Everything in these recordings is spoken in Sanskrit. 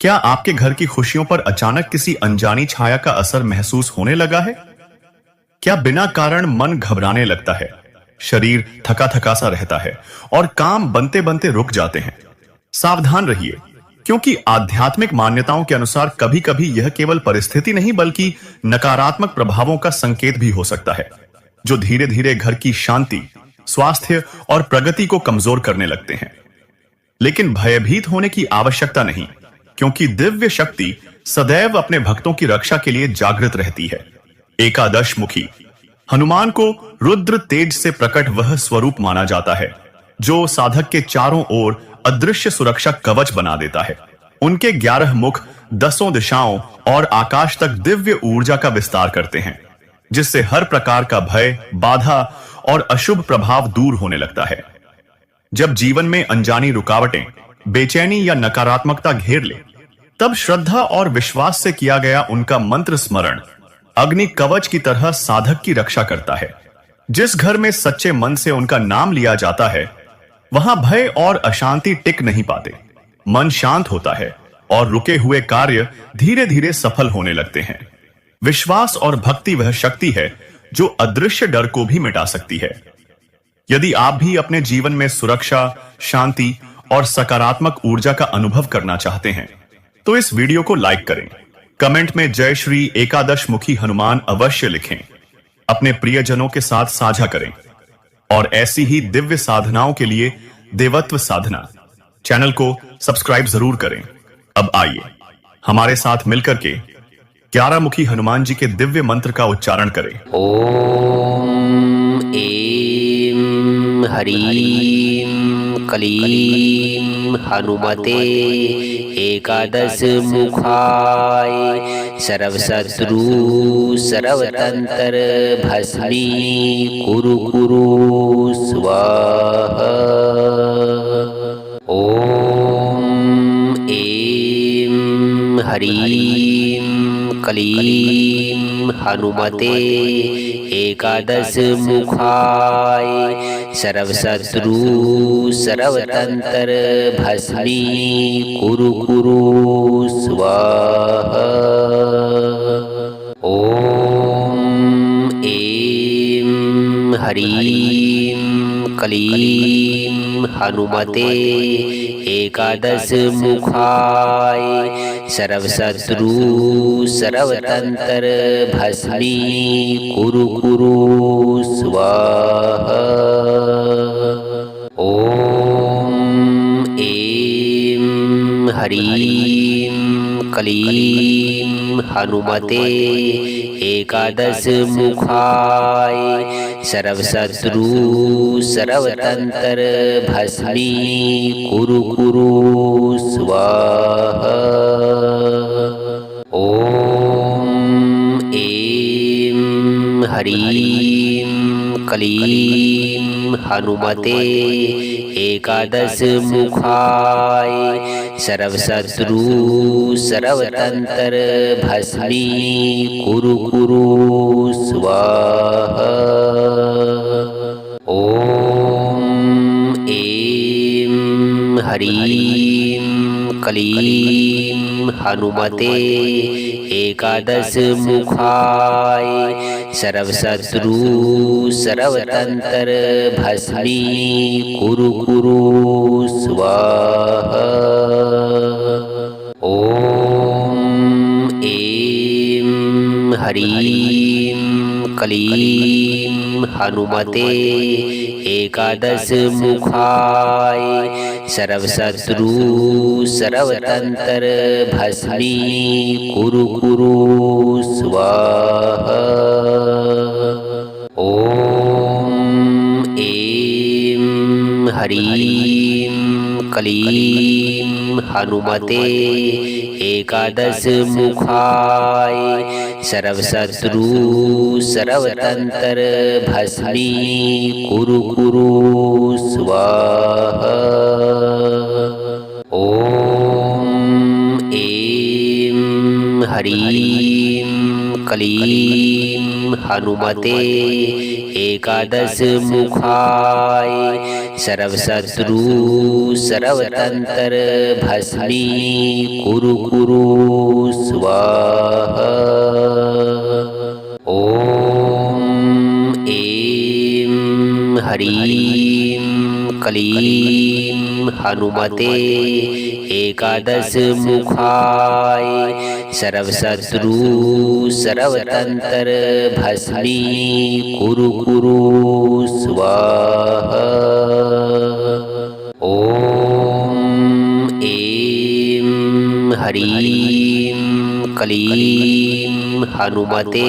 क्या आपके घर की खुशियों पर अचानक किसी अनजानी छाया का असर महसूस होने लगा है? क्या बिना कारण मन घबराने लगता है, शरीर थका थका सा रहता है और काम बनते बनते रुक जाते हैं? सावधान रहिए, क्योंकि आध्यात्मिक मान्यताओं के अनुसार कभी कभी यह केवल परिस्थिति नहीं बल्कि नकारात्मक प्रभावों का संकेत भी हो सकता है, जो धीरे धीरे घर की शांति, स्वास्थ्य और प्रगति को कमजोर करने लगते हैं। लेकिन भयभीत होने की आवश्यकता नहीं, क्योंकि दिव्य शक्ति सदैव अपने भक्तों की रक्षा के लिए जागृत रहती है। एकादश मुखी हनुमान को रुद्र तेज से प्रकट वह स्वरूप माना जाता है जो साधक के चारों ओर अदृश्य सुरक्षा कवच बना देता है। उनके 11 मुख 10 दिशाओं और आकाश तक दिव्य ऊर्जा का विस्तार करते हैं, जिससे हर प्रकार का भय, बाधा और अशुभ प्रभाव दूर होने लगता है। जब जीवन में अनजानी रुकावटें, बेचैनी या नकारात्मकता घेर ले, तब श्रद्धा और विश्वास से किया गया उनका मंत्र स्मरण अग्नि कवच की तरह साधक की रक्षा करता है। जिस घर में सच्चे मन से उनका नाम लिया जाता है, वहां भय और अशांति टिक नहीं पाते। मन शांत होता है और रुके हुए कार्य धीरे धीरे सफल होने लगते हैं। विश्वास और भक्ति वह शक्ति है जो अदृश्य डर को भी मिटा सकती है। यदि आप भी अपने जीवन में सुरक्षा, शांति और सकारात्मक ऊर्जा का अनुभव करना चाहते हैं, तो इस वीडियो को लाइक करें, कमेंट में जय श्री एकादश मुखी हनुमान अवश्य लिखें, अपने प्रियजनों के साथ साझा करें और ऐसी ही दिव्य साधनाओं के लिए देवत्व साधना चैनल को सब्सक्राइब जरूर करें। अब आइए हमारे साथ मिलकर के 11 मुखी हनुमान जी के दिव्य मंत्र का उच्चारण करें। ओम ऐं ह्रीं क्लीं हनुमते एकादश मुखाय सर्वशत्रु सर्वतंत्र भस्मी कुरु कुरु स्वाहा। ओम ऐं ह्रीं क्लीं हनुमते एकादश मुखाय सर्वशत्रु सर्वतंत्र भस्मी कुरु कुरु स्वाहा। ओम ऐं ह्रीं क्लीं हनुमते एकादश मुखाय सर्वशत्रु सर्वतंत्र भस्मी कुरु कुरु स्वाहा। ओम ऐं ह्रीं क्लीं हनुमते एकादश मुखाय सर्वशत्रु सर्वतंत्र भस्मी कुरु कुरु स्वाहा। ओम ऐं ह्रीं क्लीं हनुमते एकादश मुखाय सर्वशत्रु सर्वतंत्र भस्मी कुरु कुरु स्वाहा। ओम ऐं ह्रीं क्लीं हनुमते एकादश मुखाय सर्वशत्रु सर्वतंत्र भस्मी कुरु कुरु स्वाहा। ओम ऐं ह्रीं क्लीं हनुमते एकादश मुखाय सर्वशत्रु सर्वतंत्र भस्मी कुरु कुरु स्वाहा। ओम ऐं ह्रीं क्लीं हनुमते एकादश मुखाय सर्वशत्रु सर्वतंत्र भस्मी कुरु कुरु स्वाहा। ओम ऐं ह्रीं क्लीं हनुमते एकादश मुखाय सर्वशत्रु सर्वतंत्र भस्मी कुरु कुरु स्वाहा। ओम ऐं ह्रीं क्लीं हनुमते एकादश मुखाय सर्वशत्रु सर्वतंत्र भस्मी कुरु कुरु स्वाहा। ओम ऐं ह्रीं क्लीं हनुमते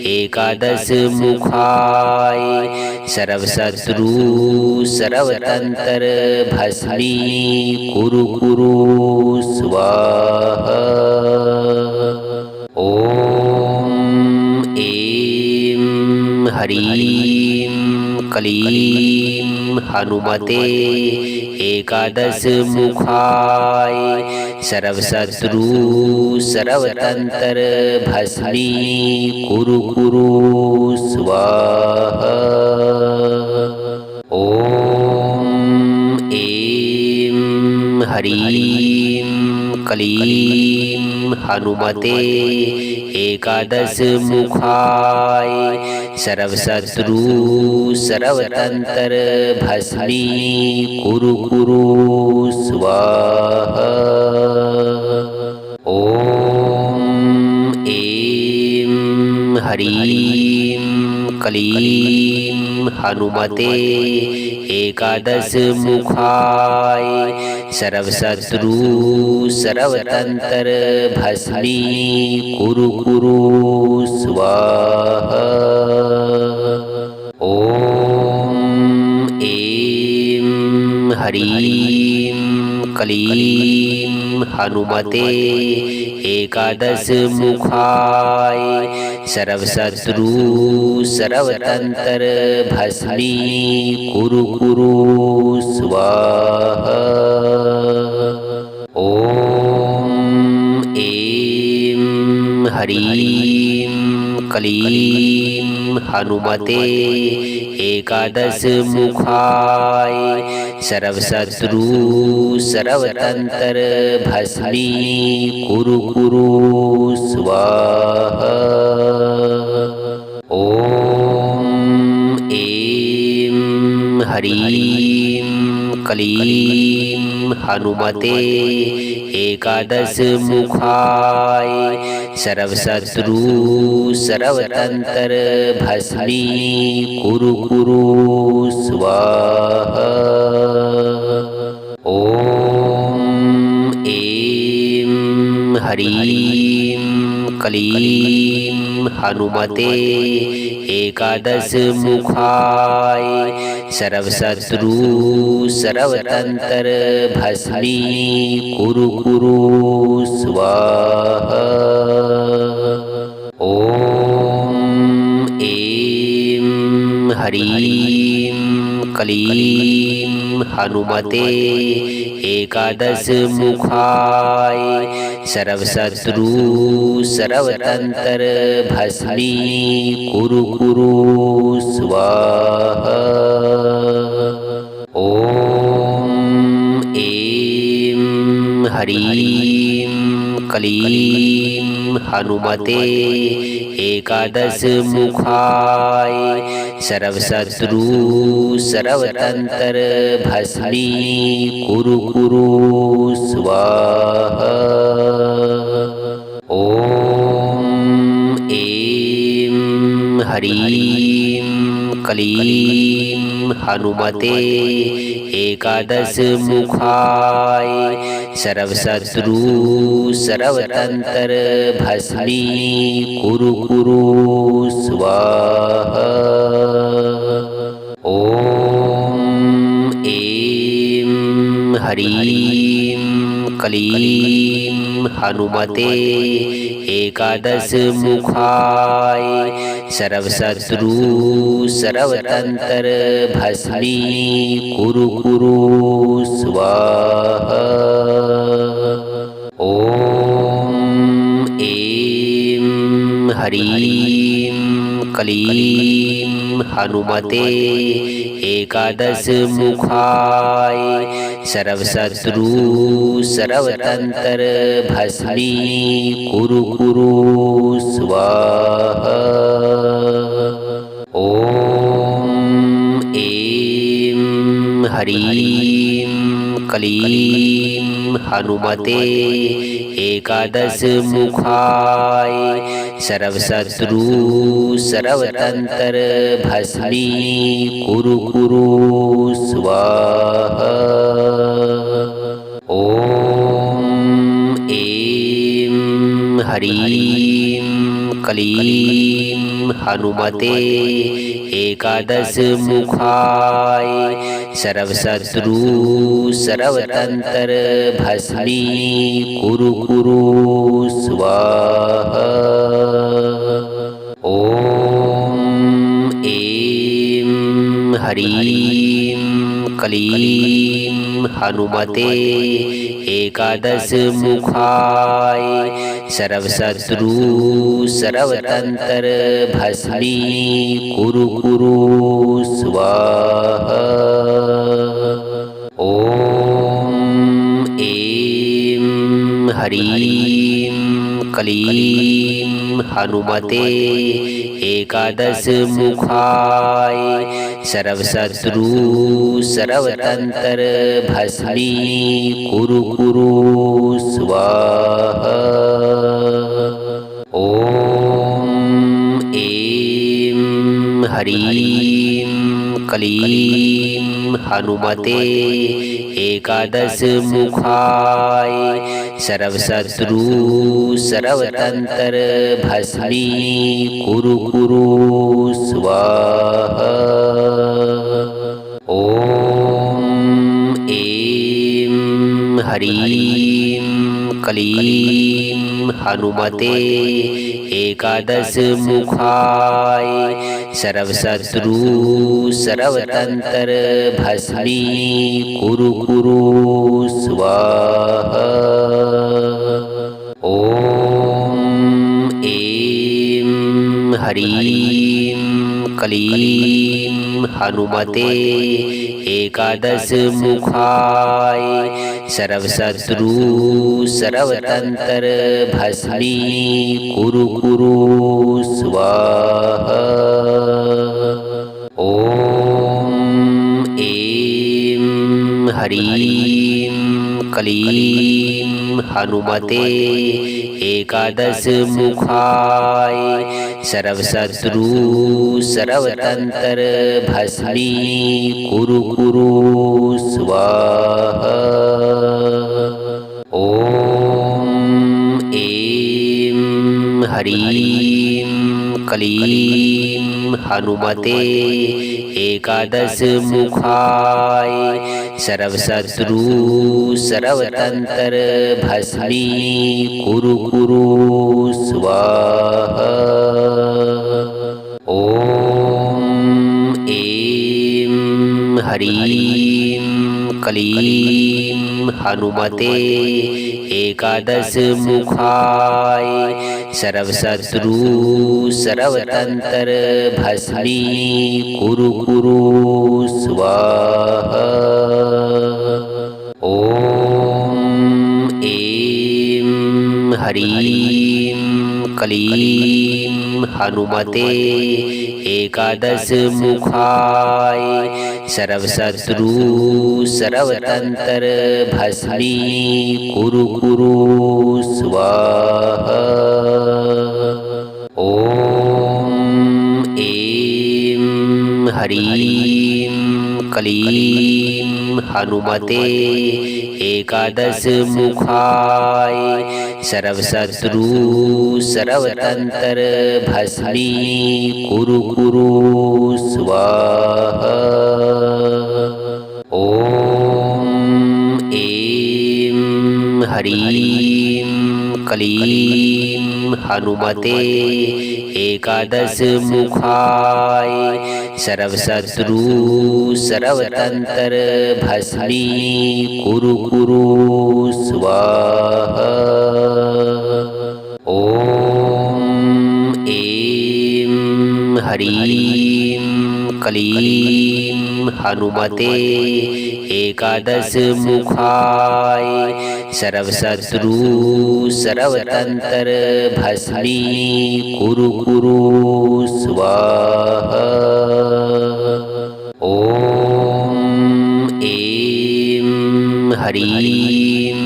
एकादश मुखाय सर्वशत्रु सर्वतंत्र भस्मी कुरु कुरु स्वाहा। ओम ऐं ह्रीं क्लीं हनुमते एकादश मुखाय सर्वशत्रु सर्वतंत्र भस्मी कुरु कुरु स्वाहा। ओम ऐं ह्रीं क्लीं हनुमते एकादश मुखाय सर्वशत्रु सर्वतंत्र भस्मी कुरु कुरु स्वाहा। ओम ऐं ह्रीं क्लीं हनुमते एकादश मुखाय सर्वशत्रु सर्वतंत्र भस्मी कुरु कुरु स्वाहा। ओम ऐं ह्रीं क्लीं हनुमते एकादश मुखाय सर्वशत्रु सर्वतंत्र भस्मी कुरु कुरु स्वाहा। ओम ऐं ह्रीं क्लीं हनुमते एकादश मुखाय सर्वशत्रु सर्वतंत्र भस्मी कुरु कुरु स्वाहा। ओम ऐं ह्रीं क्लीं हनुमते एकादश मुखाय सर्वशत्रु सर्वतंत्र भस्मी कुरु कुरु स्वाहा। ओम ऐं ह्रीं क्लीं हनुमते एकादश मुखाय सर्वशत्रु सर्वतंत्र भस्मी कुरु कुरु स्वाहा। ओम ऐं ह्रीं क्लीं हनुमते एकादश मुखाय सर्वशत्रु सर्वतंत्र भस्मी कुरु कुरु स्वाहा। ओम ऐं ह्रीं क्लीं हनुमते एकादश मुखाय सर्वशत्रु सर्वतंत्र भस्मी कुरु कुरु स्वाहा। ओम ऐं ह्रीं क्लीं हनुमते एकादश मुखाय सर्वशत्रु सर्वतंत्र भस्मी कुरु कुरु स्वाहा। ओम ऐं ह्रीं क्लीं हनुमते एकादश मुखाय सर्वशत्रु सर्वतंत्र भस्मी कुरु कुरु स्वाहा। ओम ऐं ह्रीं क्लीं हनुमते एकादश मुखाय सर्वशत्रु सर्वतंत्र भस्मी कुरु कुरु स्वाहा। ओम ऐं ह्रीं क्लीं हनुमते एकादश मुखाय सर्वशत्रु सर्वतंत्र भस्मी कुरु कुरु स्वाहा। ओम ऐं ह्रीं क्लीं हनुमते एकादश मुखाय सर्वशत्रु सर्वतंत्र भस्मी कुरु कुरु स्वाहा। ओम ऐं ह्रीं क्लीं हनुमते एकादश मुखाय सर्वशत्रु सर्वतंत्र भस्मी कुरु कुरु स्वाहा। ओम ऐं ह्रीं क्लीं हनुमते एकादश मुखाय सर्वशत्रु सर्वतंत्र भस्मी कुरु कुरु स्वाहा। ओम ऐं ह्रीं क्लीं हनुमते एकादश मुखाय सर्वशत्रु सर्वतंत्र भस्मी कुरु कुरु स्वाहा। ओम ऐं ह्रीं क्लीं हनुमते एकादश मुखाय सर्वशत्रु सर्वतंत्र भस्मी कुरु कुरु स्वाहा। ओम ऐं ह्रीं क्लीं हनुमते एकादश मुखाय सर्वशत्रु सर्वतंत्र भस्मी कुरु कुरु स्वाहा। ओम ऐं ह्रीं क्लीं हनुमते एकादश मुखाय सर्वशत्रु सर्वतंत्र भस्मी कुरु कुरु स्वाहा। ओम ऐं ह्रीं क्लीं हनुमते एकादश मुखाय सर्वशत्रु सर्वतंत्र भस्मी कुरु कुरु स्वाहा। ओम ऐं ह्रीं क्लीं हनुमते एकादश मुखाय सर्वशत्रु सर्वतंत्र भस्मी कुरु कुरु स्वाहा। ओम ऐं ह्रीं क्लीं हनुमते एकादश मुखाय सर्वशत्रु सर्वतंत्र भस्मी कुरु कुरु स्वाहा। ओम ऐं ह्रीं क्लीं हनुमते एकादश मुखाय सर्वशत्रु सर्वतंत्र भस्मी कुरु कुरु स्वाहा। ओम ऐं ह्रीं क्लीं हनुमते एकादश मुखाय सर्वशत्रु सर्वतंत्र भस्मी कुरु कुरु स्वाहा। ओम ऐं ह्रीं क्लीं हनुमते एकादश मुखाय सर्वशत्रु सर्वतंत्र भस्मी कुरु कुरु स्वाहा। ओम ऐं ह्रीं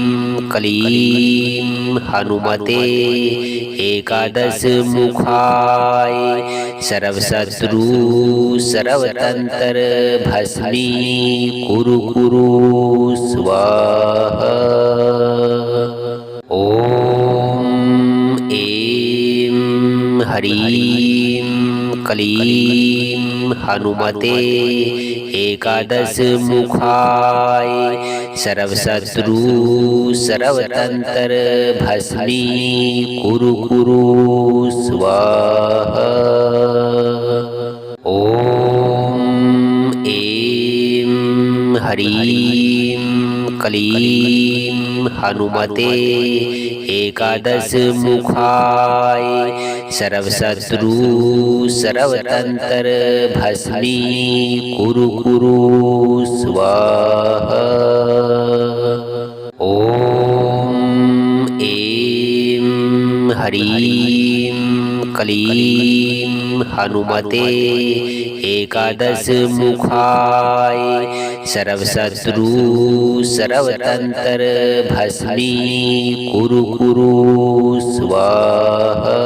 क्लीं हनुमते एकादश मुखाय सर्वशत्रु सर्वतंत्र भस्मी कुरु कुरु स्वाहा। ओम ऐं ह्रीं क्लीं हनुमते एकादश मुखाय सर्वशत्रु सर्वतंत्र भस्मी कुरु कुरु स्वाहा। ओम ऐं ह्रीं क्लीं हनुमते एकादश मुखाय सर्वशत्रु सर्वतंत्र भस्मी कुरु कुरु स्वाहा। ओम ऐं ह्रीं क्लीं हनुमते एकादश मुखाय सर्वशत्रु सर्वतंत्र भस्मी कुरु कुरु स्वाहा।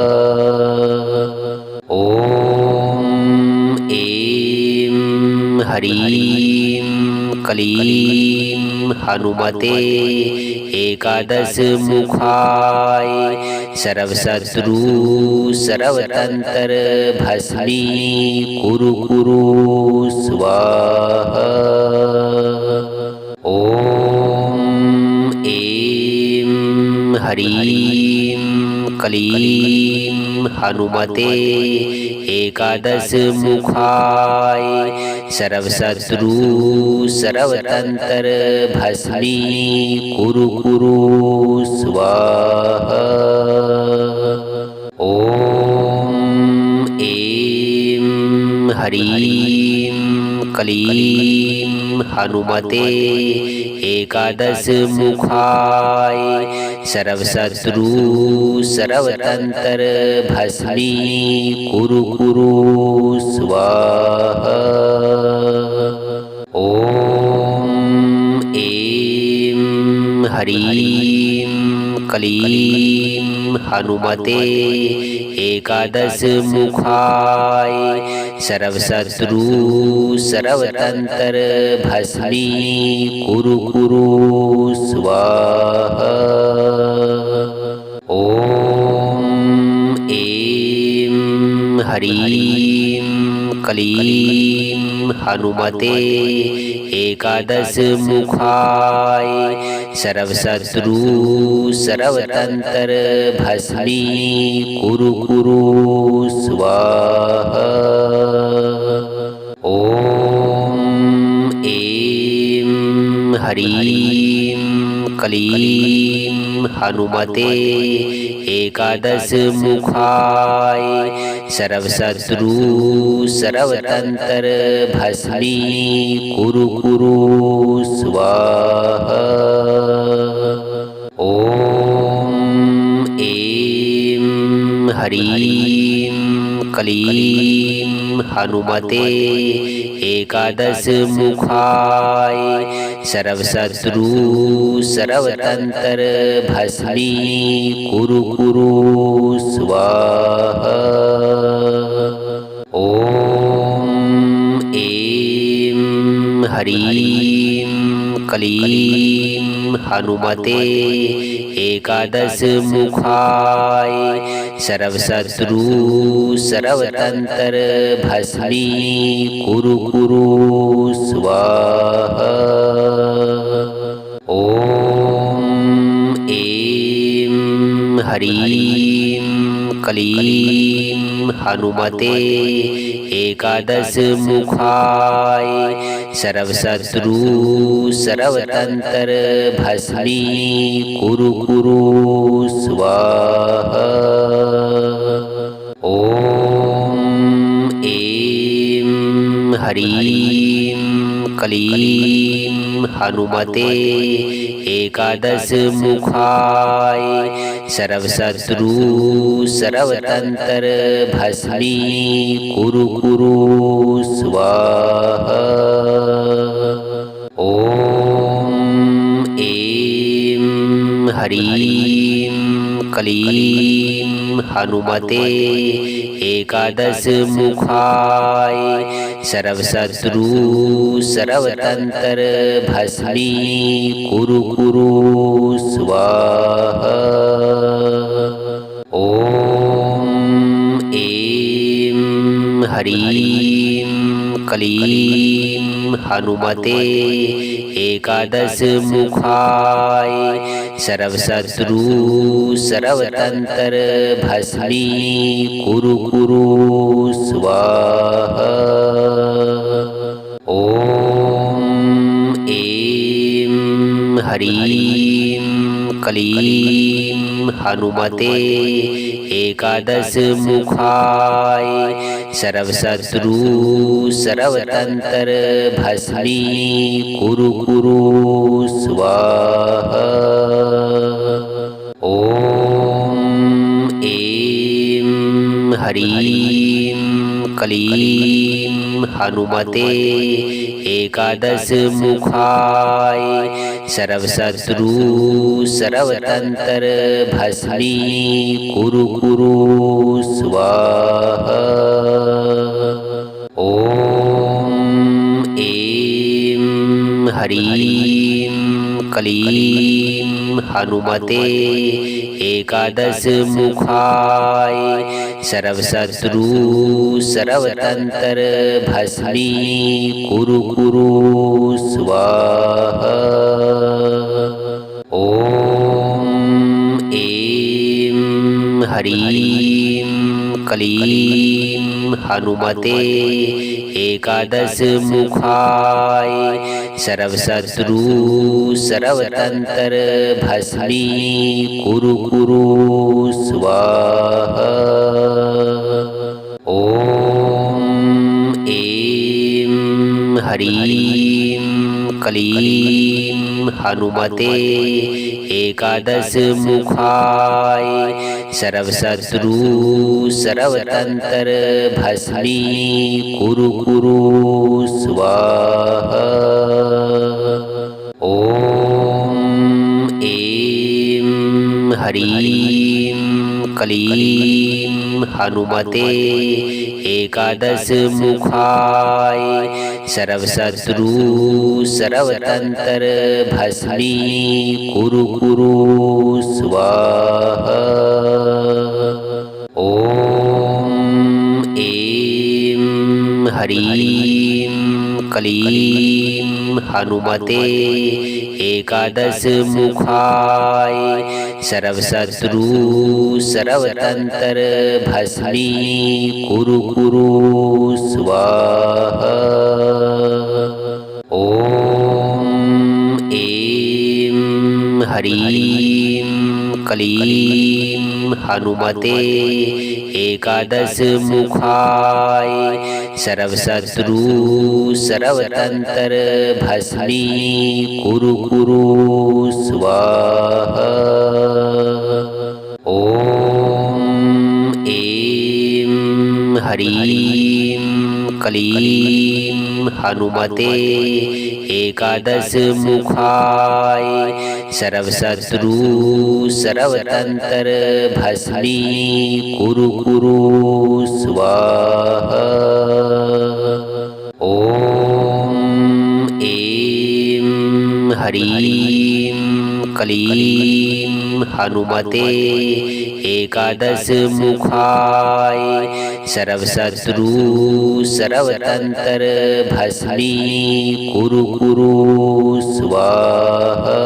ओम ऐं ह्रीं क्लीं हनुमते एकादश मुखाय सर्वशत्रु सर्वतंत्र भस्मी कुरु कुरु स्वाहा। ओम ऐं ह्रीं क्लीं हनुमते एकादश मुखाय सर्वशत्रु सर्वतंत्र भस्मी कुरु कुरु स्वाहा। ओम ऐं ह्रीं क्लीं हनुमते एकादश मुखाय सर्वशत्रु सर्वतंत्र भस्मी कुरु कुरु स्वाहा। ओम ऐं ह्रीं क्लीं हनुमते एकादश मुखाय सर्वशत्रु सर्वतंत्र भस्मी कुरु कुरु स्वाहा। ओम ऐं ह्रीं क्लीं हनुमते एकादश मुखाय सर्वशत्रु सर्वतंत्र भस्मी कुरु कुरु स्वाहा। ओम ऐं ह्रीं क्लीं हनुमते एकादश मुखाय सर्वशत्रु सर्वतंत्र भस्मी कुरु कुरु स्वाहा। ओम ऐं ह्रीं क्लीं हनुमते एकादश मुखाय सर्वशत्रु सर्वतंत्र भस्मी कुरु कुरु स्वाहा। ओम ऐं ह्रीं क्लीं हनुमते एकादश मुखाय सर्वशत्रु सर्वतंत्र भस्मी कुरु कुरु स्वाहा। ओम ऐं ह्रीं क्लीं हनुमते एकादश मुखाय सर्वशत्रु सर्वतंत्र भस्मी कुरु कुरु स्वाहा। ओम ऐं ह्रीं क्लीं हनुमते एकादश मुखाय सर्वशत्रु सर्वतंत्र भस्मी कुरु कुरु स्वाहा। ओम ऐं ह्रीं क्लीं हनुमते एकादश मुखाय सर्वशत्रु सर्वतंत्र भस्मी कुरु कुरु स्वाहा। ओम ऐं ह्रीं क्लीं हनुमते एकादश मुखाय सर्वशत्रु सर्वतंत्र भस्मी कुरु कुरु स्वाहा। ओम ऐं ह्रीं क्लीं हनुमते एकादश मुखाय सर्वशत्रु सर्वतंत्र भस्मी कुरु कुरु स्वाहा। ओम ऐं ह्रीं क्लीं हनुमते एकादश मुखाय सर्वशत्रु सर्वतंत्र भस्मी कुरु कुरु स्वाहा। ओम ऐं ह्रीं क्लीं हनुमते एकादश मुखाय सर्वशत्रु सर्वतंत्र भस्मी कुरु कुरु स्वाहा। ओम ऐं ह्रीं क्लीं हनुमते एकादश मुखाय सर्वशत्रु सर्वतंत्र भस्मी कुरु कुरु स्वाहा। ओम ऐं ह्रीं क्लीं हनुमते एकादश मुखाय सर्वशत्रु सर्वतंत्र भस्मी कुरु कुरु स्वाहा। ओम ऐं ह्रीं क्लीं हनुमते एकादश मुखाय सर्वशत्रु सर्वतंत्र भस्मी कुरु कुरु स्वाहा। ओम ऐं ह्रीं क्लीं हनुमते एकादश मुखाय सर्वशत्रु सर्वतंत्र भस्मी कुरु कुरु स्वाहा। ओम ऐं ह्रीं क्लीं हनुमते एकादश मुखाय सर्वशत्रु सर्वतंत्र भस्मी कुरु कुरु स्वाहा। ओम ऐं ह्रीं क्लीं हनुमते एकादश मुखाय सर्वशत्रु सर्वतंत्र भस्मी कुरु कुरु स्वाहा। ओम ऐं ह्रीं क्लीं हनुमते एकादश मुखाय सर्वशत्रु सर्वतंत्र भस्मी कुरु कुरु स्वाहा।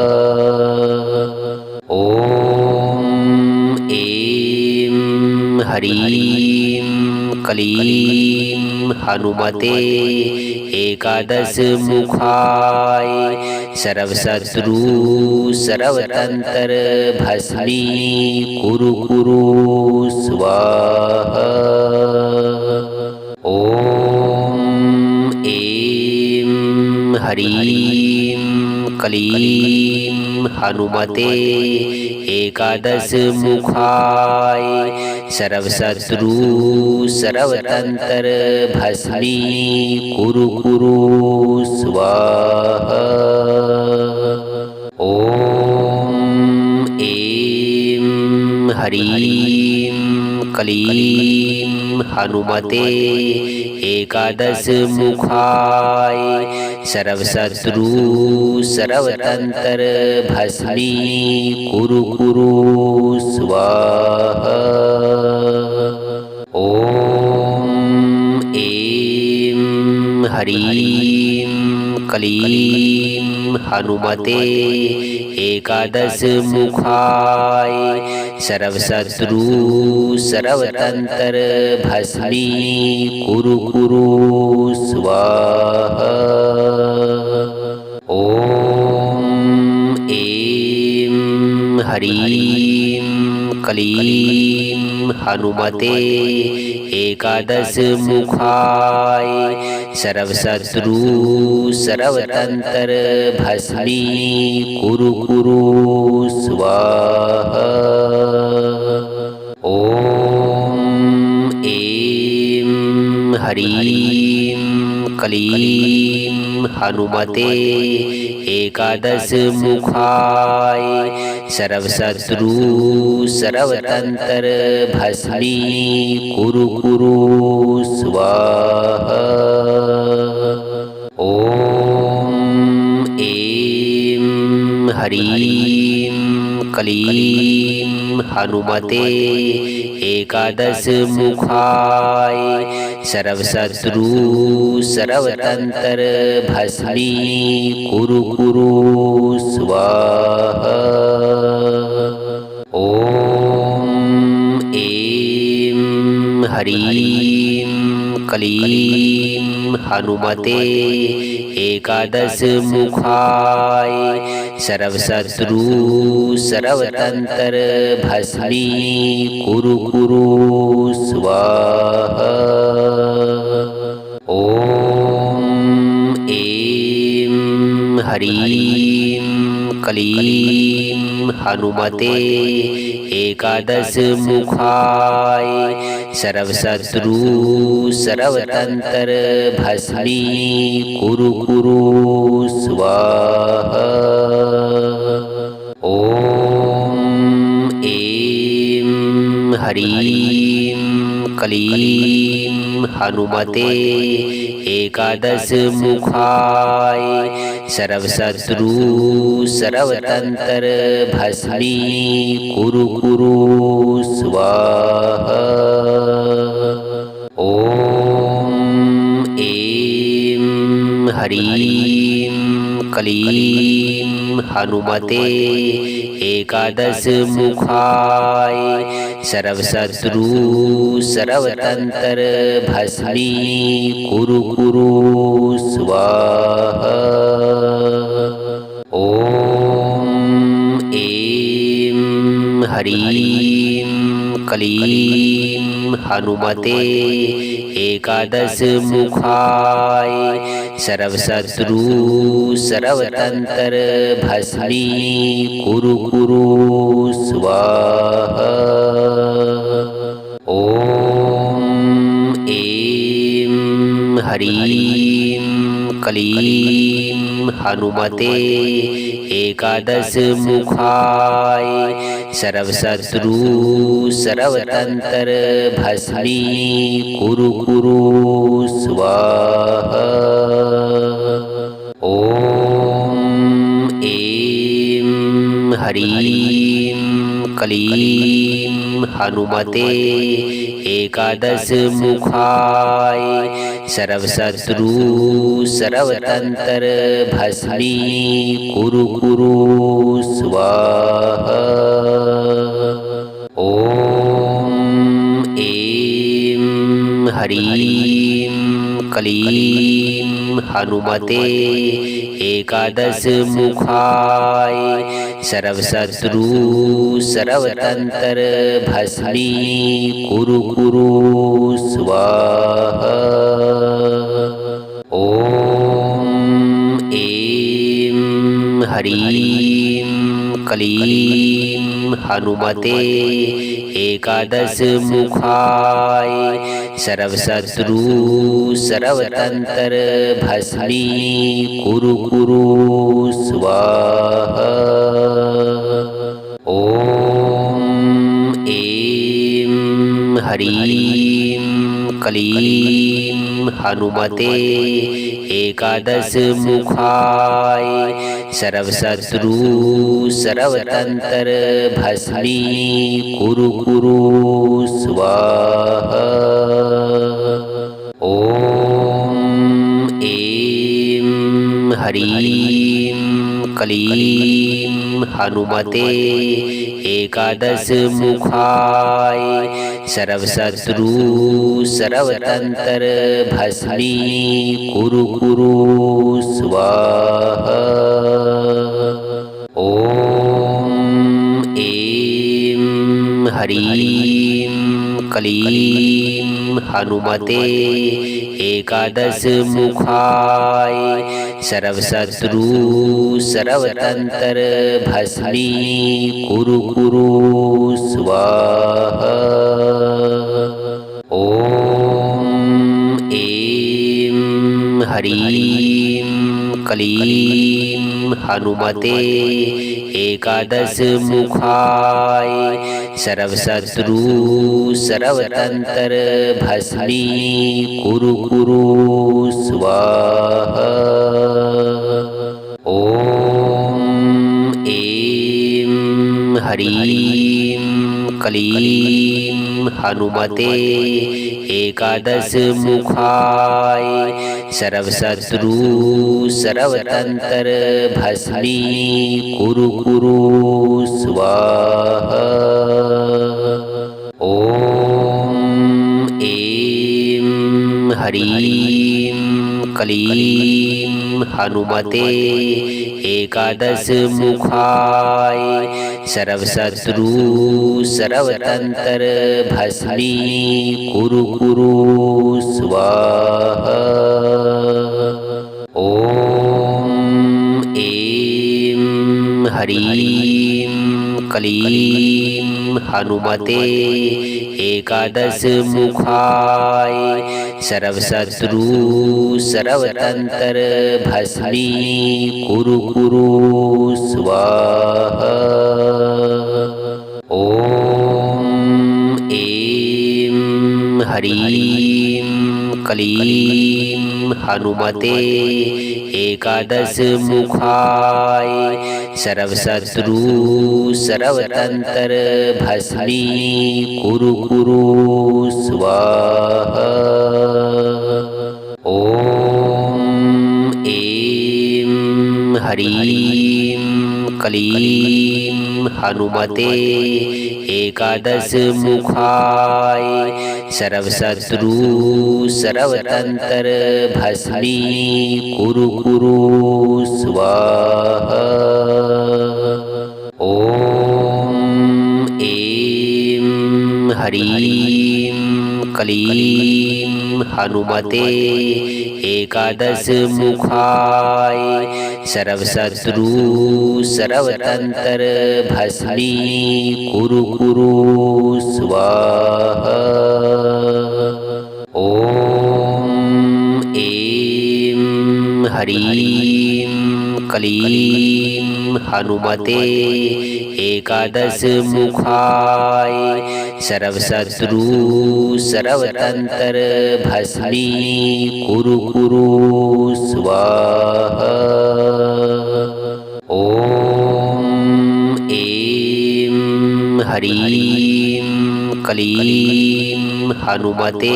ओम ऐं ह्रीं क्लीं हनुमते एकादश मुखाय सर्वशत्रु सर्वतंत्र भस्मी कुरु कुरु स्वाहा। ओम ऐं ह्रीं क्लीं हनुमते एकादश मुखाय सर्वशत्रु सर्वतंत्र भस्मी कुरु कुरु स्वाहा। ॐ ऐं ह्रीं क्लीं हनुमते एकादश मुखाय सर्वशत्रु सर्वतंत्र भस्मी कुरु कुरु स्वाहा। ॐ ऐं ह्रीं क्लीं हनुमते एकादश मुखाय सर्वशत्रु सर्वतंत्र भस्मी कुरु कुरु स्वाहा। ॐ ऐं ह्रीं क्लीं हनुमते एकादश मुखाय सर्वशत्रु सर्वतंत्र भस्मी कुरु कुरु स्वाहा। ॐ ऐं ह्रीं क्लीं हनुमते एकादश मुखाय सर्वशत्रु सर्वतंत्र भस्मी कुरु कुरु स्वाहा। ॐ ऐं ह्रीं क्लीं हनुमते एकादश मुखाय सर्वशत्रु सर्वतंत्र भस्मी कुरु कुरु स्वाहा। ॐ ऐं ह्रीं क्लीं हनुमते एकादश मुखाय सर्वशत्रु सर्वतंत्र भस्मी कुरु कुरु स्वाहा। ॐ ऐं ह्रीं क्लीं हनुमते एकादश मुखाय सर्वशत्रु सर्वतंत्र भस्मी कुरु कुरु स्वाहा। ॐ ऐं ह्रीं क्लीं हनुमते एकादश मुखाय सर्वशत्रु सर्वतंत्र भस्मी कुरु कुरु स्वाहा। ॐ ऐं ह्रीं क्लीं हनुमते एकादश मुखाय सर्वशत्रु सर्वतंत्र भस्मी कुरु कुरु स्वाहा। ॐ ऐं ह्रीं क्लीं हनुमते एकादश मुखाय सर्वशत्रु सर्वतंत्र भस्मी कुरु कुरु स्वाहा। ॐ ऐं ह्रीं क्लीं हनुमते एकादश मुखाय सर्वशत्रु सर्वतंत्र भस्मी कुरु कुरु स्वाहा। ॐ ऐं ह्रीं क्लीं हनुमते एकादश मुखाय सर्वशत्रु सर्वतंत्र भस्मी कुरु कुरु स्वाहा। ॐ ऐं ह्रीं क्लीं हनुमते एकादश मुखाय सर्वशत्रु सर्वतंत्र भस्मी कुरु कुरु स्वाहा। ॐ ह्रीं क्लीं हनुमते एकादश मुखाय सर्वशत्रु सर्वतंत्र भस्मी कुरु कुरु स्वाहा। ओम ऐं ह्रीं क्लीं हनुमते एकादश मुखाय सर्वशत्रु सर्वतंत्र भस्मी कुरु कुरु स्वाहा। ओम ऐं ह्रीं क्लीं हनुमते एकादश मुखाय सर्वशत्रु सर्वतंत्र भस्मी कुरु कुरु स्वाहा। ओम ऐं ह्रीं क्लीं हनुमते एकादश मुखाय सर्वशत्रु सर्वतंत्र भस्मी कुरु कुरु स्वाहा। ओम ऐं ह्रीं क्लीं हनुमते एकादश मुखाय सर्वशत्रु सर्वतंत्र भस्मी कुरु कुरु स्वाहा। ओम ऐं ह्रीं क्लीं हनुमते एकादश मुखाय सर्वशत्रु सर्वतंत्र भस्मी कुरु कुरु स्वाहा। ओम ऐं ह्रीं क्लीं हनुमते एकादश मुखाय सर्वशत्रु सर्वतंत्र भस्मी कुरु कुरु स्वाहा। ओम ऐं ह्रीं क्लीं हनुमते एकादश मुखाय सर्वशत्रु सर्वतंत्र भस्मी कुरु कुरु स्वाहा। ओम ऐं ह्रीं क्लीं हनुमते एकादश मुखाय सर्वशत्रु सर्वतंत्र भस्मी कुरु कुरु स्वाहा। ओम ऐं ह्रीं क्लीं हनुमते एकादश मुखाय सर्वशत्रु सर्वतंत्र भस्मी कुरु कुरु स्वाहा। ओम ऐं ह्रीं क्लीं हनुमते एकादश मुखाय सर्वशत्रु सर्वतंत्र भस्मी कुरु कुरु स्वाहा। ओम ऐं ह्रीं क्लीं हनुमते एकादश मुखाय सर्वशत्रु सर्वतंत्र भस्मी कुरु कुरु स्वाहा। ओम ऐं ह्रीं क्लीं हनुमते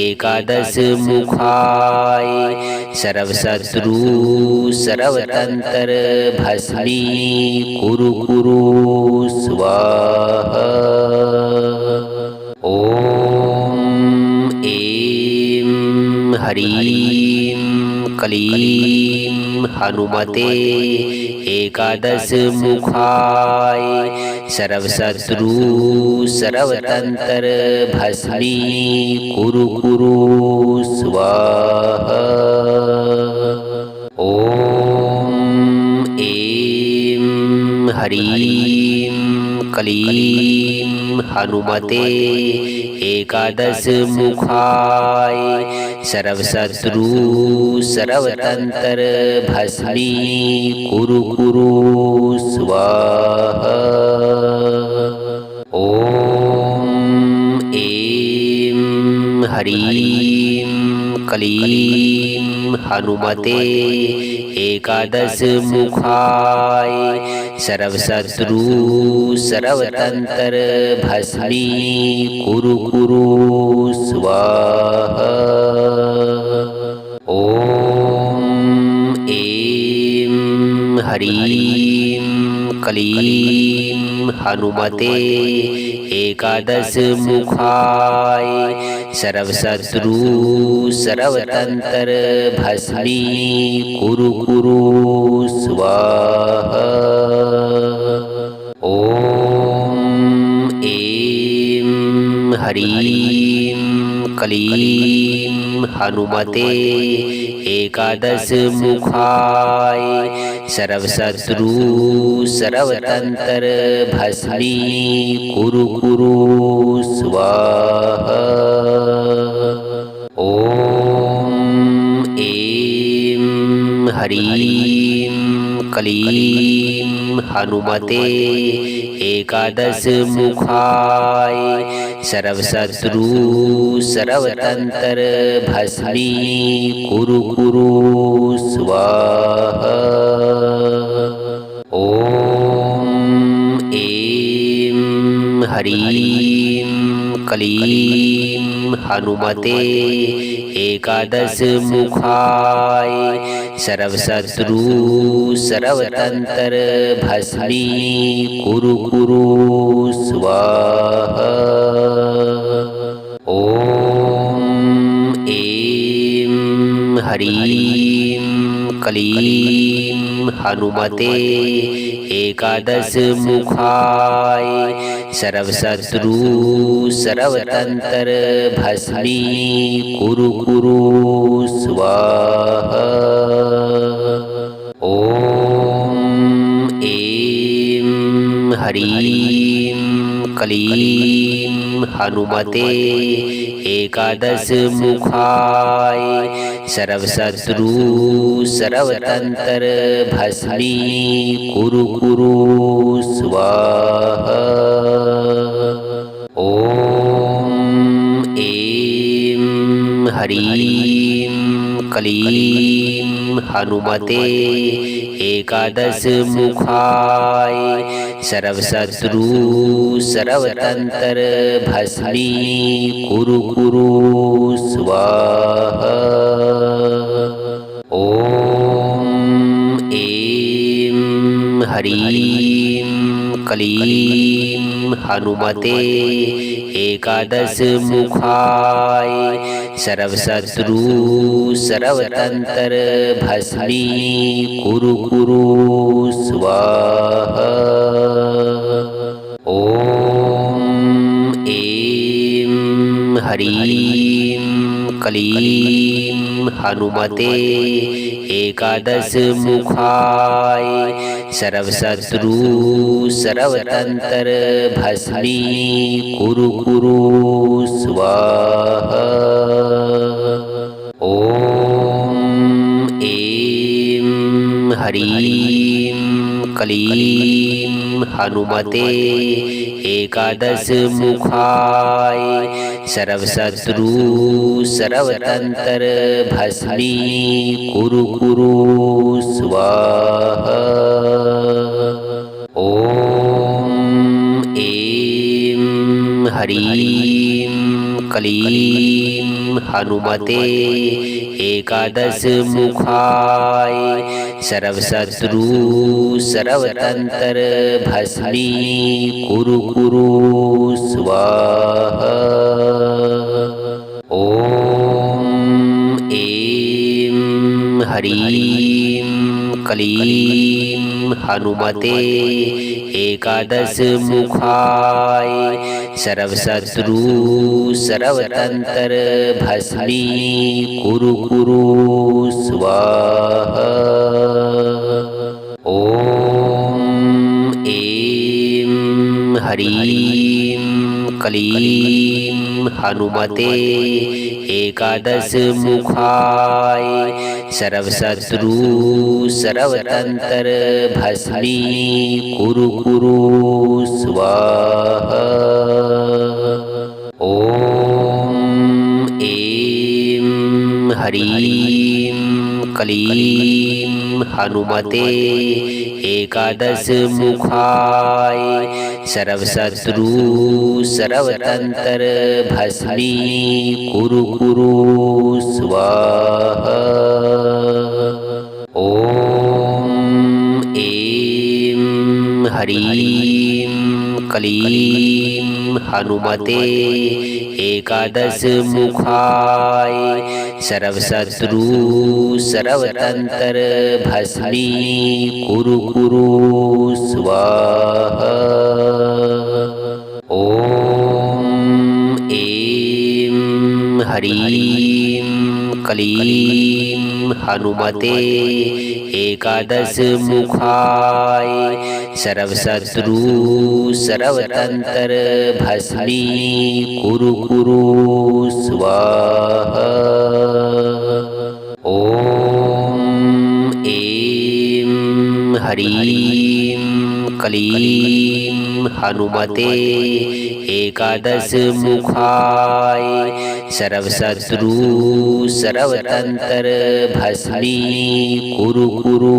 एकादश मुखाय सर्वशत्रु सर्वतंत्र भस्मी कुरु कुरु स्वाहा। ओम ऐं ह्रीं क्लीं हनुमते एकादश मुखाय सर्वशत्रु सर्वतंत्र भस्मी कुरु कुरु स्वाहा। ओम ह्रीं क्लीं हनुमते एकादश मुखाय सर्वशत्रु सर्वतंत्र भस्मी कुरु कुरु स्वाहा। ॐ ऐं ह्रीं क्लीं हनुमते एकादश मुखाय सर्वशत्रु सर्वतंत्र भस्मी कुरु कुरु स्वाहा। ॐ ऐं ह्रीं क्लीं हनुमते एकादश मुखाय सर्वशत्रु सर्वतंत्र भस्मी कुरु कुरु स्वाहा। ॐ ऐं ह्रीं क्लीं हनुमते एकादश मुखाय सर्वशत्रु सर्वतंत्र भस्मी कुरु कुरु स्वाहा। ॐ ऐं ह्रीं क्लीं हनुमते एकादश मुखाय सर्वशत्रु सर्वतंत्र भस्मी कुरु कुरु स्वाहा। ॐ ऐं ह्रीं क्लीं हनुमते एकादश मुखाय सर्वशत्रु सर्वतंत्र भस्मी कुरु कुरु स्वाहा। ॐ ऐं ह्रीं क्लीं हनुमते एकादश मुखाय सर्वशत्रु सर्वतंत्र भस्मी कुरु कुरु स्वाहा। ॐ ऐं ह्रीं क्लीं हनुमते एकादश मुखाय सर्वशत्रु सर्वतंत्र भस्मी कुरु कुरु स्वाहा। ॐ ऐं ह्रीं क्लीं हनुमते एकादश मुखाय सर्वशत्रु सर्वतंत्र भस्मी कुरु कुरु स्वाहा। ॐ ऐं ह्रीं क्लीं हनुमते एकादश मुखाय सर्वशत्रु सर्वतंत्र भस्मी कुरु कुरु स्वाहा। ॐ ऐं ह्रीं क्लीं हनुमते एकादश मुखाय सर्वशत्रु सर्वतंत्र भस्मी कुरु कुरु स्वाहा। ॐ ऐं ह्रीं क्लीं हनुमते एकादश मुखाय सर्वशत्रु सर्वतंत्र भस्मी कुरु कुरु स्वाहा। ॐ ऐं ह्रीं क्लीं हनुमते एकादश मुखाय सर्वशत्रु सर्वतंत्र भस्मी कुरु कुरु स्वाहा। ॐ ऐं ह्रीं क्लीं हनुमते एकादश मुखाय सर्वशत्रु सर्वतंत्र भस्मी कुरु कुरु स्वाहा। ॐ ऐं ह्रीं क्लीं हनुमते एकादश मुखाय सर्वशत्रु सर्वतंत्र भस्मी कुरु कुरु स्वाहा। ॐ ऐं ह्रीं क्लीं हनुमते एकादश मुखाय सर्वशत्रु सर्वतंत्र भस्मी कुरु कुरु स्वाहा। ॐ ऐं ह्रीं क्लीं हनुमते एकादश मुखाय सर्वशत्रु सर्वतंत्र भस्मी कुरु कुरु स्वाहा। ॐ ऐं ह्रीं क्लीं हनुमते एकादश मुखाय सर्वशत्रु सर्वतंत्र भस्मी कुरु कुरु स्वाहा। ॐ ऐं ह्रीं क्लीं हनुमते एकादश मुखाय सर्वशत्रु सर्वतंत्र भस्मी कुरु कुरु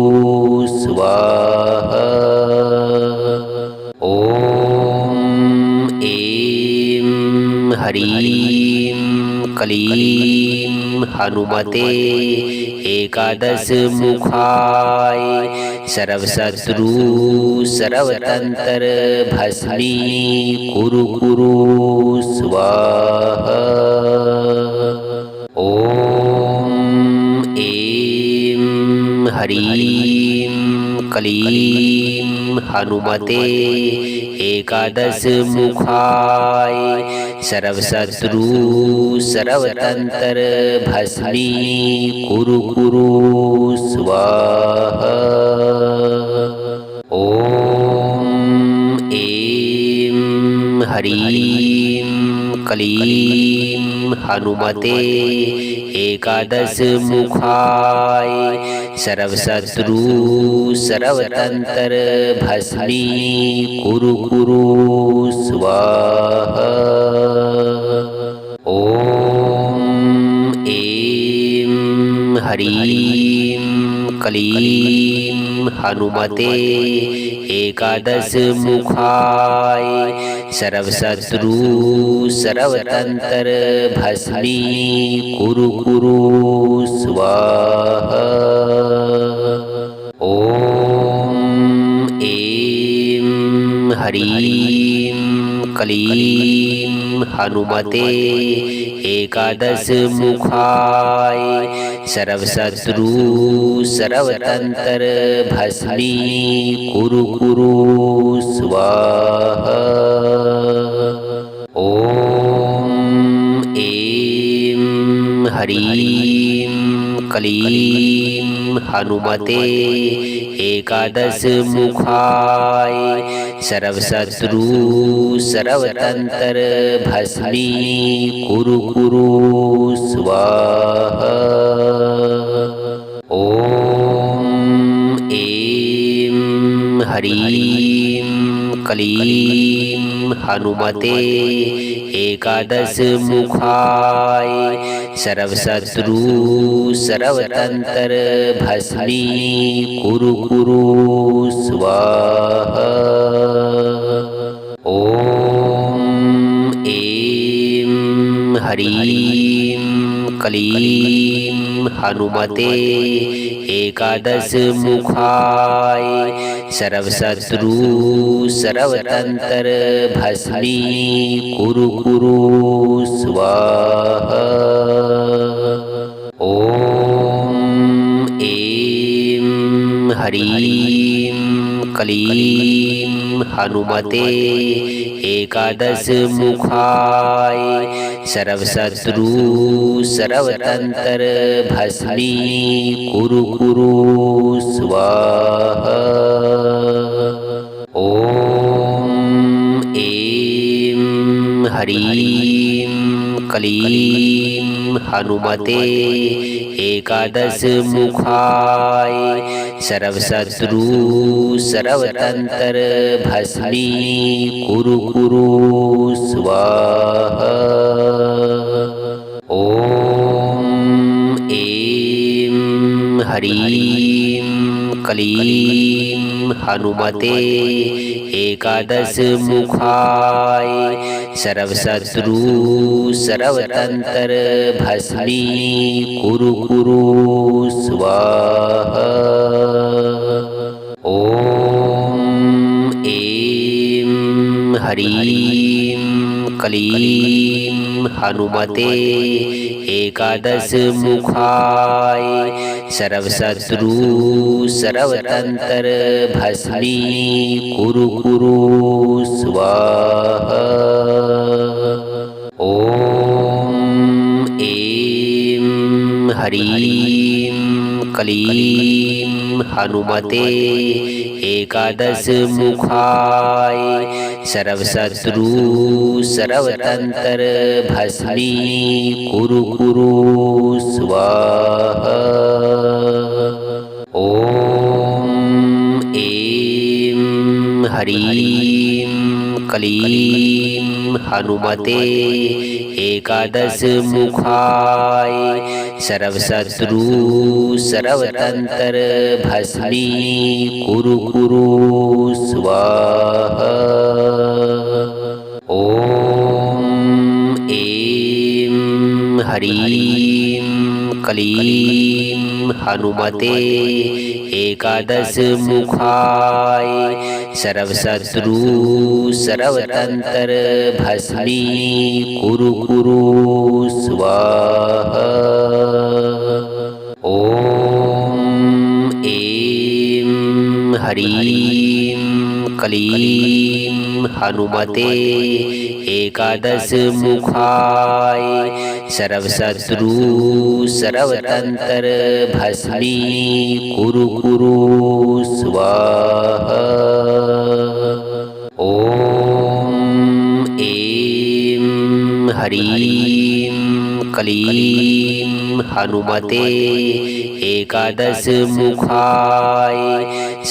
स्वाहा। ॐ ऐं ह्रीं क्लीं हनुमते एकादश मुखाय सर्वशत्रु सर्वतंत्र भस्मी कुरु कुरु स्वाहा। ॐ ऐं ह्रीं क्लीं हनुमते एकादश मुखाय सर्वशत्रु सर्वतंत्र भस्मी कुरु कुरु स्वाहा। ॐ ऐं ह्रीं क्लीं हनुमते एकादश मुखाय सर्वशत्रु सर्वतंत्र भस्मी कुरु कुरु स्वाहा। ॐ ऐं ह्रीं क्लीं हनुमते एकादश मुखाय सर्वशत्रु सर्वतंत्र भस्मी कुरु कुरु स्वाहा। ॐ ऐं ह्रीं क्लीं हनुमते एकादश मुखाय सर्वशत्रु सर्वतंत्र भस्मी कुरु कुरु स्वाहा। ॐ ऐं ह्रीं क्लीं हनुमते एकादश मुखाय सर्वशत्रु सर्वतंत्र भस्मी कुरु कुरु स्वाहा। ॐ ऐं ह्रीं क्लीं हनुमते एकादश मुखाय सर्वशत्रु सर्वतंत्र भस्मी कुरु कुरु स्वाहा। ॐ ऐं ह्रीं क्लीं हनुमते एकादश मुखाय सर्वशत्रु सर्वतंत्र भस्मी कुरु कुरु स्वाहा। ॐ ऐं ह्रीं क्लीं हनुमते एकादश मुखाय सर्वशत्रु सर्वतंत्र भस्मी कुरु कुरु स्वाहा। ॐ ह्रीं क्लीं हनुमते एकादशमुखाय सर्वशत्रु सर्वतंत्र भस्मी कुरु कुरु स्वाहा। ॐ ऐं ह्रीं क्लीं हनुमते एकादशमुखाय सर्वशत्रु सर्वतंत्र भस्मी कुरु कुरु स्वाहा। ॐ ऐं ह्रीं क्लीं हनुमते एकादशमुखाय सर्वशत्रु सर्वतंत्र भस्मी कुरु कुरु स्वाहा। ॐ ऐं ह्रीं क्लीं हनुमते एकादशमुखाय सर्वशत्रु सर्वतंत्र भस्मी कुरु कुरु स्वाहा। ॐ ऐं ह्रीं क्लीं हनुमते एकादशमुखाय सर्वशत्रु सर्वतंत्र भस्मी कुरु कुरु स्वाहा। ॐ ऐं ह्रीं क्लीं हनुमते एकादशमुखाय सर्वशत्रु सर्वतंत्र भस्मी कुरु कुरु स्वाहा। ॐ ऐं ह्रीं क्लीं हनुमते एकादशमुखाय सर्वशत्रु सर्वतंत्र भस्मी कुरु कुरु स्वाहा। ॐ ऐं ह्रीं क्लीं हनुमते एकादशमुखाय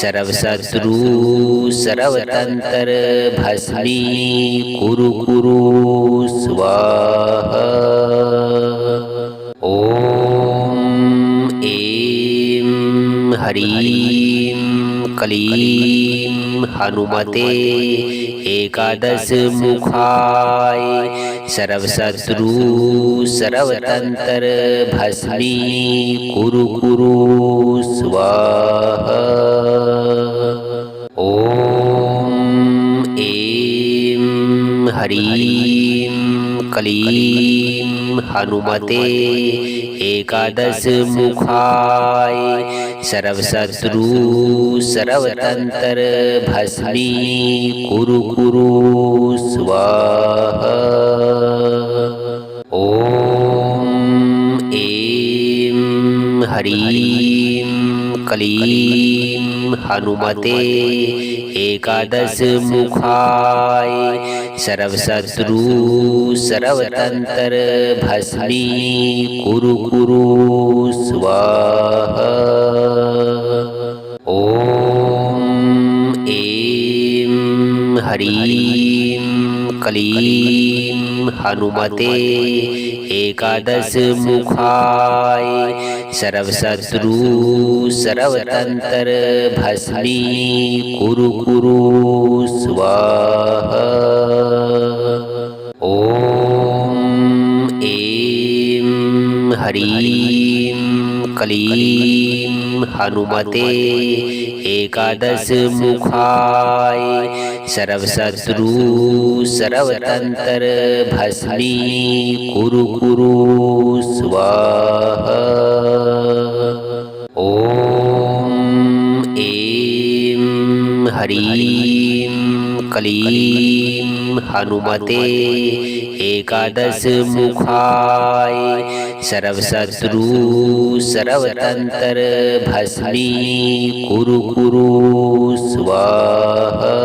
सर्वशत्रु सर्वतंत्र भस्मी कुरु कुरु स्वाहा। ॐ ऐं ह्रीं क्लीं हनुमते एकादशमुखाय सर्वशत्रु सर्वतंत्र भस्मी कुरु कुरु स्वाहा। ॐ ऐं ह्रीं क्लीं हनुमते एकादशमुखाय सर्वशत्रु सर्वतंत्र भस्मी कुरु कुरु स्वाहा। ॐ ऐं ह्रीं क्लीं हनुमते एकादशमुखाय सर्वशत्रु सर्वतंत्र भस्मी कुरु कुरु स्वाहा। ॐ ऐं ह्रीं क्लीं हनुमते एकादशमुखाय सर्वशत्रु सर्वतंत्र भस्मी कुरु कुरु स्वाहा। ॐ ऐं ह्रीं क्लीं हनुमते एकादशमुखाय सर्वशत्रु सर्वतंत्र भस्मी कुरु कुरु स्वाहा। ॐ ऐं ह्रीं क्लीं हनुमते एकादशमुखाय सर्वशत्रु सर्वतंत्र भस्मी कुरु कुरु स्वाहा।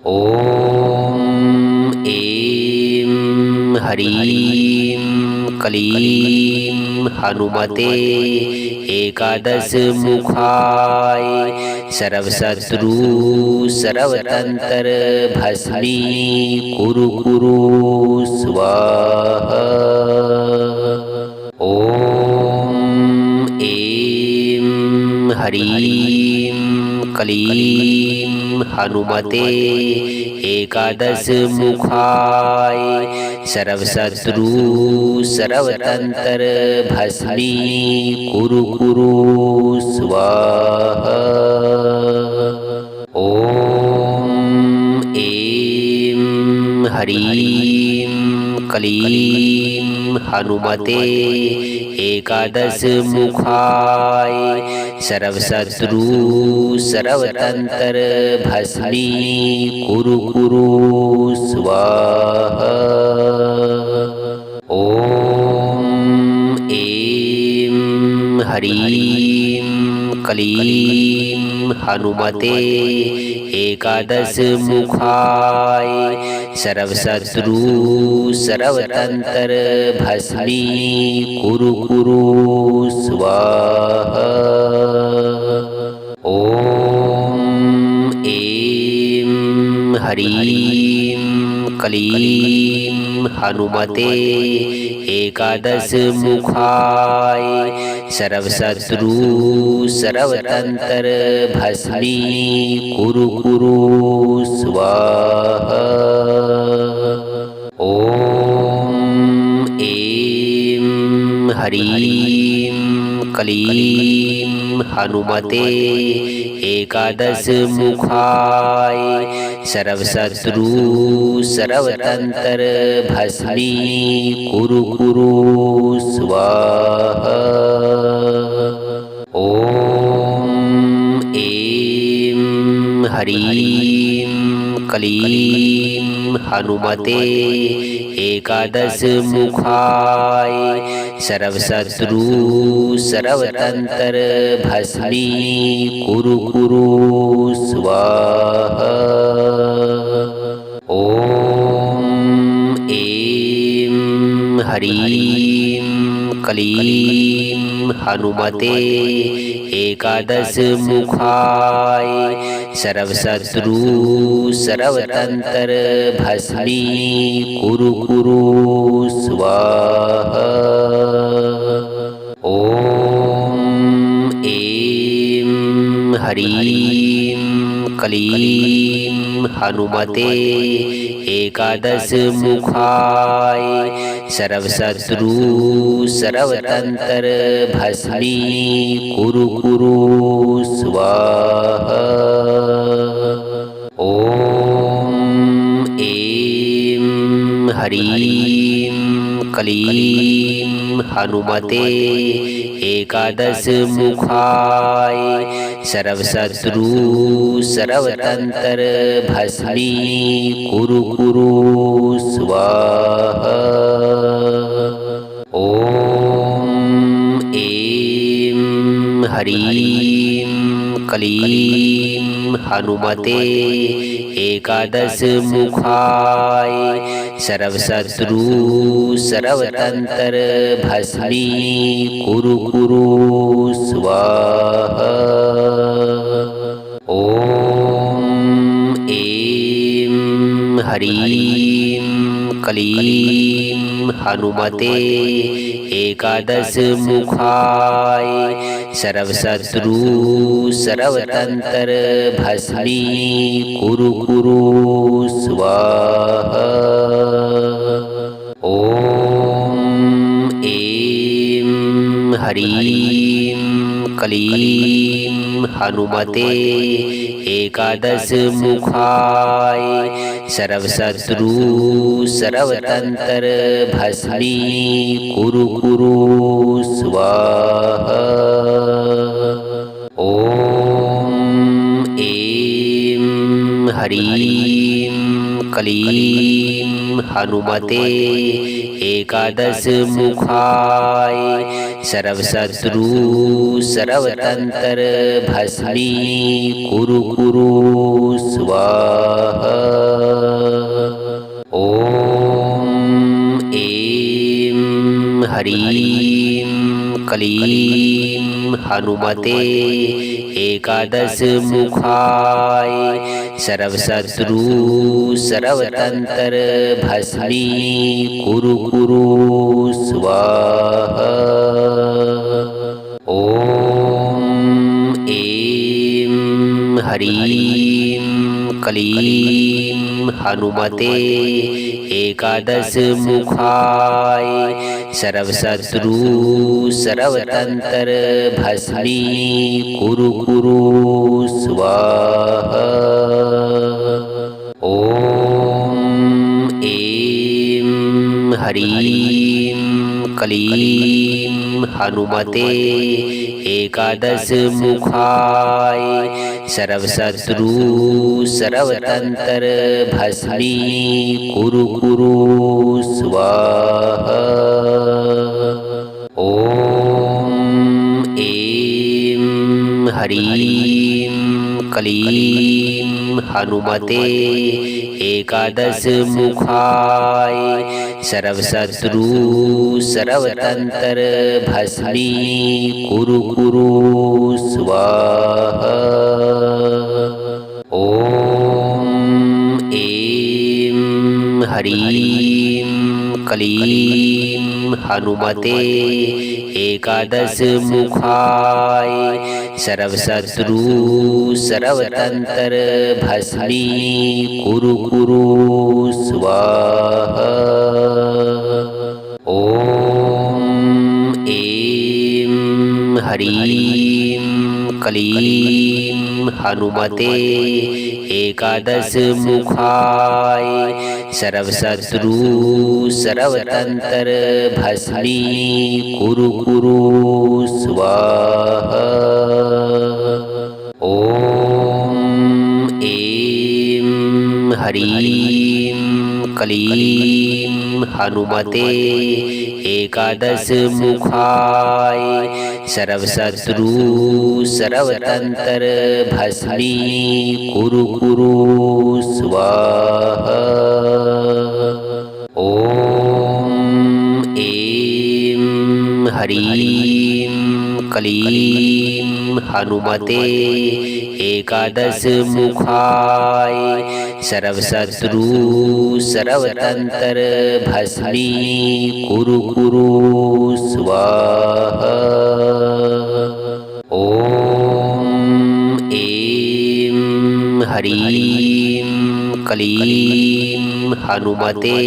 ॐ ह्रीं क्लीं हनुमते एकादश मुखाय सर्वशत्रु सर्वतंत्र भस्मी कुरु कुरु स्वाहा। ॐ ऐं ह्रीं क्लीं हनुमते एकादश मुखाय सर्वशत्रु सर्वतंत्र भस्मी कुरु कुरु स्वाहा। ॐ ऐं ह्रीं क्लीं हनुमते एकादश मुखाय सर्वशत्रु सर्वतंत्र भस्मी कुरु कुरु स्वाहा। ॐ ऐं ह्रीं क्लीं हनुमते एकादश मुखाय सर्वशत्रु सर्वतंत्र भस्मी कुरु कुरु स्वाहा। ॐ ऐं ह्रीं क्लीं हनुमते एकादश मुखाय सर्वशत्रु सर्वतंत्र भस्मी कुरु कुरु स्वाहा। ॐ ऐं ह्रीं क्लीं हनुमते एकादश मुखाय सर्वशत्रु सर्वतंत्र भस्मी कुरु कुरु स्वाहा। ॐ ऐं ह्रीं क्लीं हनुमते एकादश मुखाय सर्वशत्रु सर्वतंत्र भस्मी कुरु कुरु स्वाहा। ॐ ऐं ह्रीं क्लीं हनुमते एकादश मुखाय सर्वशत्रु सर्वतंत्र भस्मी कुरु कुरु स्वाहा। ॐ ऐं ह्रीं क्लीं हनुमते एकादश मुखाय सर्वशत्रु सर्वतंत्र भस्मी कुरु कुरु स्वाहा। ॐ ऐं ह्रीं क्लीं हनुमते एकादश मुखाय सर्वशत्रु सर्वतंत्र भस्मी कुरु कुरु स्वाहा। ॐ ऐं ह्रीं क्लीं हनुमते एकादश मुखाय सर्वशत्रु सर्वतंत्र भस्मी कुरु कुरु स्वाहा। ॐ ऐं ह्रीं क्लीं हनुमते एकादश मुखाय सर्वशत्रु सर्वतंत्र भस्मी कुरु कुरु स्वाहा। ॐ ऐं ह्रीं क्लीं हनुमते एकादश मुखाय सर्वशत्रु सर्वतंत्र भस्मी कुरु कुरु स्वाहा। ॐ ऐं ह्रीं क्लीं हनुमते एकादश मुखाय सर्वशत्रु सर्वतंत्र भस्मी कुरु कुरु स्वाहा। ॐ ऐं ह्रीं क्लीं हनुमते एकादश मुखाय सर्वशत्रु सर्वतंत्र भस्मी कुरु कुरु स्वाहा। ॐ ऐं ह्रीं क्लीं हनुमते एकादश मुखाय सर्वशत्रु सर्वतंत्र भस्मी कुरु कुरु स्वाहा। ॐ ऐं ह्रीं क्लीं हनुमते एकादश मुखाय सर्वशत्रु सर्वतंत्र भस्मी कुरु कुरु स्वाहा। ॐ ऐं ह्रीं क्लीं हनुमते एकादश मुखाय सर्वशत्रु सर्वतंत्र भस्मी कुरु कुरु स्वाहा। ॐ ऐं ह्रीं क्लीं हनुमते एकादश मुखाय सर्वशत्रु सर्वतंत्र भस्मी कुरु कुरु स्वाहा। ॐ ऐं ह्रीं क्लीं हनुमते एकादश मुखाय सर्वशत्रु सर्वतंत्र भस्मी कुरु कुरु स्वाहा। ॐ ऐं ह्रीं क्लीं हनुमते एकादश मुखाय सर्वशत्रु सर्वतंत्र भस्मी कुरु कुरु स्वाहा। ॐ ऐं ह्रीं क्लीं हनुमते एकादश मुखाय सर्वशत्रु सर्वतंत्र भस्मी कुरु कुरु स्वाहा। ॐ ऐं ह्रीं क्लीं हनुमते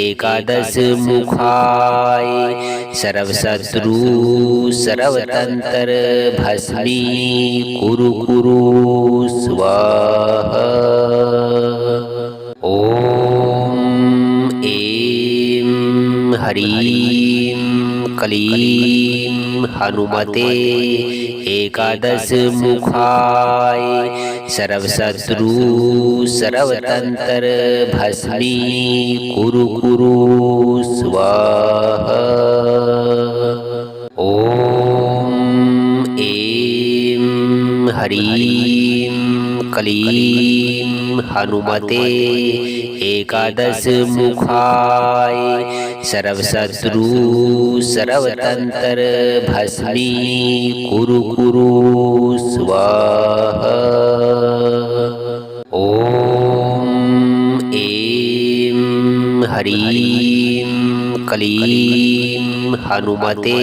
एकादश मुखाय सर्वशत्रु सर्वतंत्र भस्मी कुरु कुरु स्वाहा। ॐ ऐं ह्रीं क्लीं हनुमते एकादश मुखाय सर्वशत्रु सर्वतंत्र भस्मी कुरु कुरु स्वाहा। ॐ ऐं ह्रीं क्लीं हनुमते एकादश मुखाय सर्वशत्रु सर्वतंत्र भस्मी कुरु कुरु स्वाहा। ॐ ऐं ह्रीं क्लीं हनुमते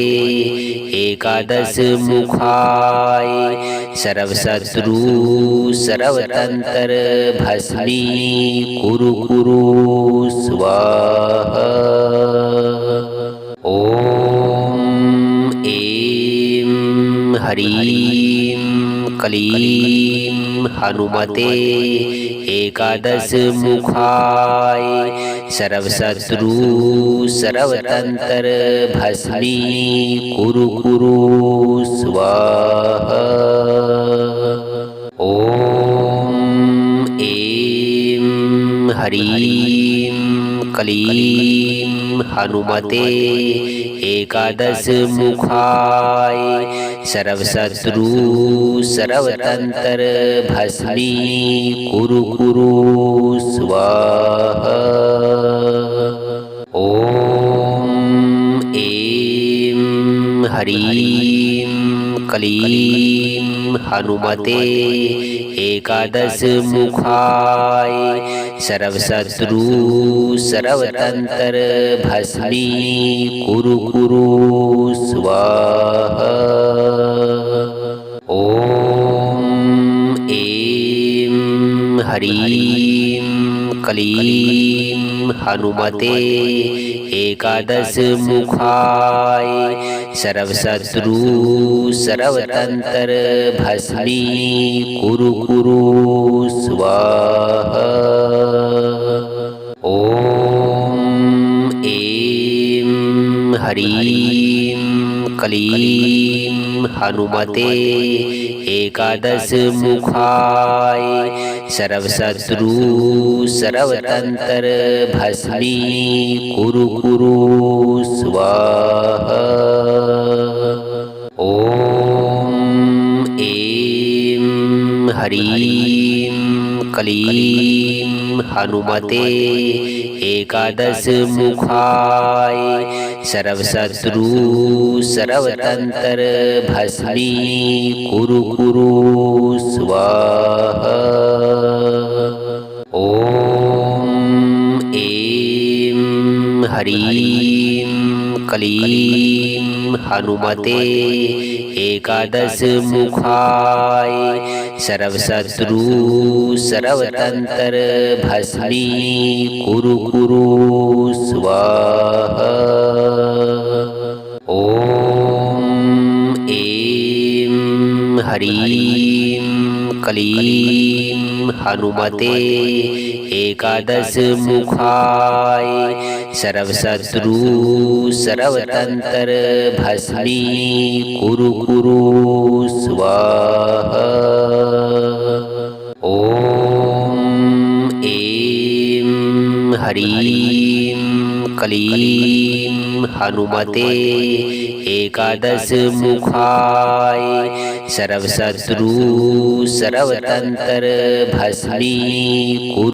एकादश मुखाय सर्वशत्रु सर्वतंत्र भस्मी कुरु कुरु स्वाहा। ॐ ऐं ह्रीं क्लीं हनुमते एकादश मुखाय सर्वशत्रु सर्वतंत्र भस्मी कुरु कुरु स्वाहा। ॐ ऐं ह्रीं क्लीं हनुमते एकादश मुखाय सर्वशत्रु सर्वतंत्र भस्मी कुरु कुरु स्वाहा। ॐ ह्रीं क्लीं हनुमते एकादश मुखाय सर्वशत्रु सर्वतंत्र भस्मी कुरु कुरु स्वाहा। ॐ ऐं ह्रीं क्लीं हनुमते एकादश मुखाय सर्वशत्रु सर्वतंत्र भस्मी कुरु कुरु स्वाहा। ॐ ऐं ह्रीं क्लीं हनुमते एकादश मुखाय सर्वशत्रु सर्वतंत्र भस्मी कुरु कुरु स्वाहा। ॐ ऐं ह्रीं क्लीं हनुमते एकादश मुखाय सर्वशत्रु सर्वतंत्र भस्मी कुरु कुरु स्वाहा। ॐ ऐं ह्रीं क्लीं हनुमते एकादश मुखाय सर्वशत्रु सर्वतंत्र भस्मी कुरु कुरु स्वाहा। ॐ ऐं ह्रीं क्लीं हनुमते एकादश मुखाय सर्वशत्रु सर्वतंत्र भस्मी कुरु कुरु स्वाहा। ॐ ऐं ह्रीं क्लीं हनुमते एकादश मुखाय सर्वशत्रु सर्वतंत्र भस्मी कुरु